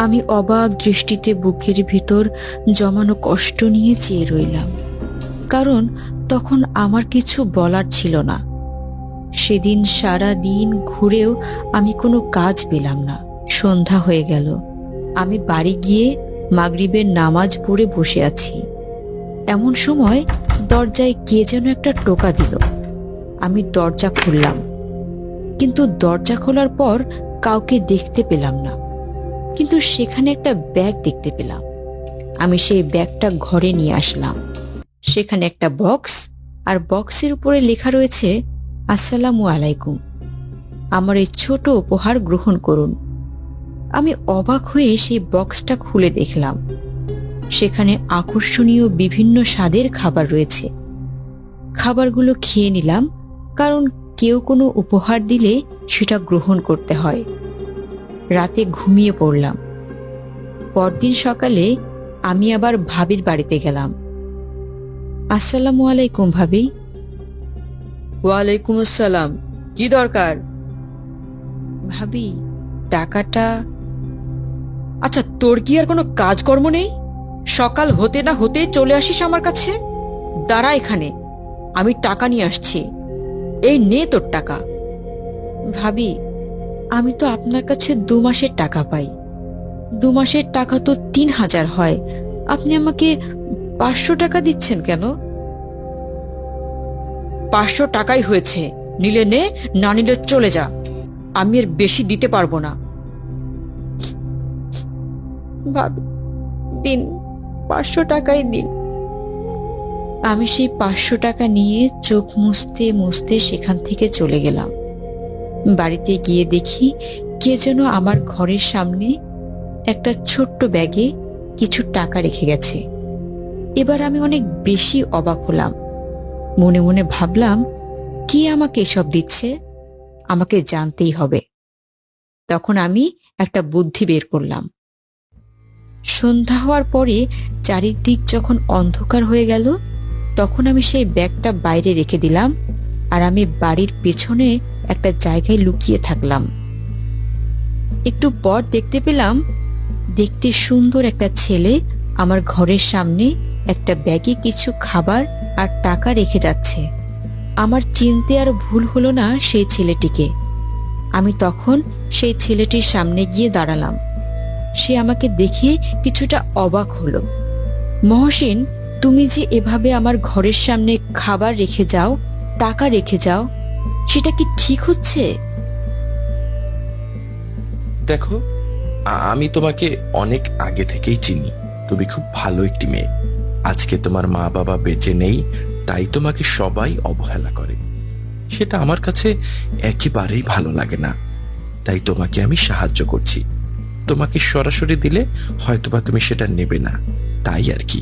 আমি অবাক দৃষ্টিতে বুকের ভিতর জমানো কষ্ট নিয়ে চেয়ে রইলাম, কারণ তখন আমার কিছু বলার ছিল না। সেদিন সারা দিন ঘুরেও আমি কোনো কাজ পেলাম না। সন্ধ্যা হয়ে গেল। আমি বাড়ি গিয়ে মাগরিবের নামাজ পড়ে বসে আছি। এমন সময় দরজায় কে যেন একটা টোকা দিল। আমি দরজা খুললাম, কিন্তু দরজা খোলার পর কাউকে দেখতে পেলাম না। কিন্তু সেখানে একটা ব্যাগ দেখতে পেলাম। আমি সেই ব্যাগটা ঘরে নিয়ে আসলাম। সেখানে একটা বক্স, আর বক্সের উপরে লেখা রয়েছে, আসসালামু আলাইকুম, আমার এই ছোট উপহার গ্রহণ করুন। আমি অবাক হয়ে সেই বক্সটা খুলে দেখলাম। সেখানে আকর্ষণীয় বিভিন্ন স্বাদের খাবার রয়েছে। খাবারগুলো খেয়ে নিলাম, কারণ কেউ কোনো উপহার দিলে সেটা গ্রহণ করতে হয়। রাতে ঘুমিয়ে পড়লাম। পরদিন সকালে আমি আবার ভাবির বাড়িতে গেলাম। আসসালামু আলাইকুম ভাবি। ওয়ালাইকুম আসসালাম, কি দরকার? ভাবি, টাকাটা। আচ্ছা, তোর কি আর কোনো কাজকর্ম নেই? সকাল হতে না হতেই চলে আসিস আমার কাছে। দাঁড়া এখানে, আমি টাকা নিয়ে আসছি। এই নে তোর টাকা। ভাবি, আমি তো আপনার কাছে 2 মাসের টাকা পাই। 2 মাসের টাকা তো 3000 হয়। আপনি আমাকে 500 টাকা দিচ্ছেন কেন? 500 টাকাই হয়েছে, নিলে নে, না নিলে চলে যা। আমি এর বেশি দিতে পারবো না। ভাবি, দিন, 500 টাকাই দিন। আমি সেই 500 টাকা নিয়ে চোখ মুছতে মুছতে সেখান থেকে চলে গেলাম। বাড়িতে গিয়ে দেখি কে যেন আমার ঘরের সামনে একটা ছোট্ট ব্যাগে কিছু টাকা রেখে গেছে। এবার আমি অনেক বেশি অবাক হলাম। মনে মনে ভাবলাম, কে আমাকে এসব দিচ্ছে? আমাকে জানতেই হবে। তখন আমি একটা বুদ্ধি বের করলাম। সন্ধ্যা হওয়ার পরে চারিদিক যখন অন্ধকার হয়ে গেল, তখন আমি সেই ব্যাগটা বাইরে রেখে দিলাম, আর আমি বাড়ির পেছনে একটা জায়গায় লুকিয়ে থাকলাম। একটু পর দেখতে পেলাম, দেখতে সুন্দর একটা ছেলে আমার ঘরের সামনে একটা ব্যাগে কিছু খাবার আর টাকা রেখে যাচ্ছে। আমার চিনতে আর ভুল হলো না সেই ছেলেটিকে। আমি তখন সেই ছেলেটির সামনে গিয়ে দাঁড়ালাম। সে আমাকে দেখে কিছুটা অবাক হলো। মহসিন, তুমি যে এভাবে আমার ঘরের সামনে খাবার রেখে যাও, টাকা রেখে যাও, সেটা কি ঠিক হচ্ছে? দেখো, আমি তোমাকে অনেক আগে থেকেই চিনি। তুমি খুব ভালো একটি মেয়ে। আজকে তোমার মা বাবা বেঁচে নেই, তাই তোমাকে সবাই অবহেলা করে। সেটা আমার কাছে একেবারেই ভালো লাগে না। তাই তোমাকে আমি সাহায্য করছি। তোমাকে সরাসরি দিলে হয়তোবা তুমি সেটা নেবে না, তাই আর কি।